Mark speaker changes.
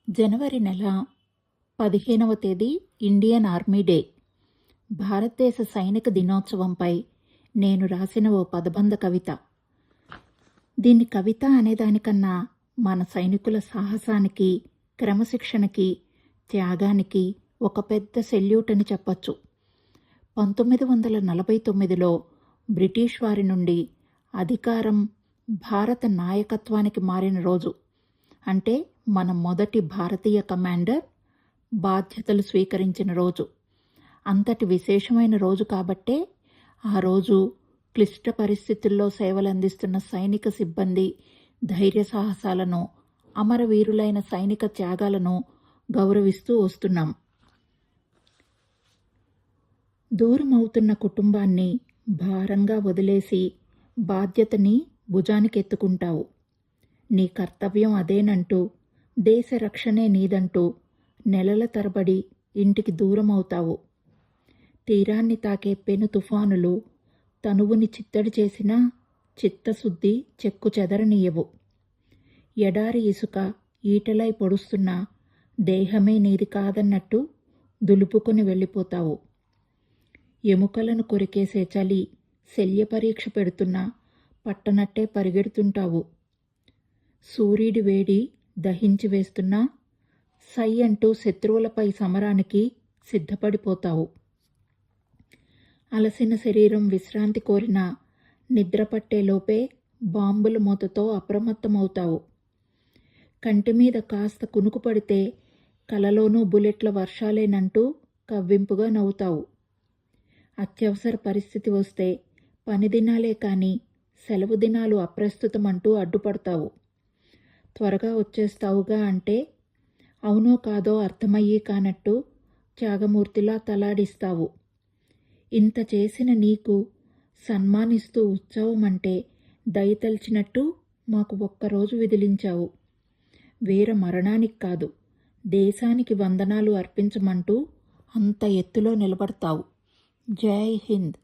Speaker 1: జనవరి నెల 15వ తేదీ ఇండియన్ ఆర్మీ డే. భారతదేశ సైనిక దినోత్సవంపై నేను రాసిన ఓ పదబంధ కవిత. దీన్ని కవిత అనేదానికన్నా మన సైనికుల సాహసానికి, క్రమశిక్షణకి, త్యాగానికి ఒక పెద్ద సెల్యూట్ అని చెప్పచ్చు. 1949లో బ్రిటిష్ వారి నుండి అధికారం భారత నాయకత్వానికి మారిన రోజు. అంటే మన మొదటి భారతీయ కమాండర్ బాధ్యతలు స్వీకరించిన రోజు. అంతటి విశేషమైన రోజు కాబట్టే ఆ రోజు క్లిష్ట పరిస్థితుల్లో సేవలందిస్తున్న సైనిక సిబ్బంది ధైర్య సాహసాలను, అమరవీరులైన సైనిక త్యాగాలను గౌరవిస్తూ వస్తున్నాం. దూరమవుతున్న కుటుంబాన్ని భారంగా వదిలేసి బాధ్యతని భుజానికెత్తుకుంటావు. నీ కర్తవ్యం అదేనంటూ, దేశ రక్షణే నీదంటూ నెలల తరబడి ఇంటికి దూరమవుతావు. తీరాన్ని తాకే పెను తుఫానులు తనువుని చిత్తడి చేసినా చిత్తశుద్ధి చెక్కు చెదరనీయవు. ఎడారి ఇసుక ఈటలై పొడుస్తున్నా దేహమే నీది కాదన్నట్టు దులుపుకొని వెళ్ళిపోతావు. ఎముకలను కొరికేసే చలి శల్యపరీక్ష పెడుతున్నా పట్టనట్టే పరిగెడుతుంటావు. సూర్యుడి వేడి దహించి వేస్తున్నా సై అంటూ శత్రువులపై సమరానికి సిద్ధపడిపోతావు. అలసిన శరీరం విశ్రాంతి కోరిన నిద్రపట్టేలోపే బాంబుల మూతతో అప్రమత్తమవుతావు. కంటిమీద కాస్త కునుకు పడితే కలలోనూ బుల్లెట్ల వర్షాలేనంటూ కవ్వింపుగా నవ్వుతావు. అత్యవసర పరిస్థితి వస్తే పని దినాలే కానీ సెలవు దినాలు అప్రస్తుతమంటూ అడ్డుపడతావు. త్వరగా వచ్చేస్తావుగా అంటే అవునో కాదో అర్థమయ్యే కానట్టు త్యాగమూర్తిలా తలాడిస్తావు. ఇంత చేసిన నీకు సన్మానిస్తూ ఉత్సవమంటే దయతలిచినట్టు మాకు ఒక్కరోజు విదిలించావు. వీర మరణానికి కాదు, దేశానికి వందనాలు అర్పించమంటూ అంత ఎత్తులో నిలబడతావు. జై హింద్.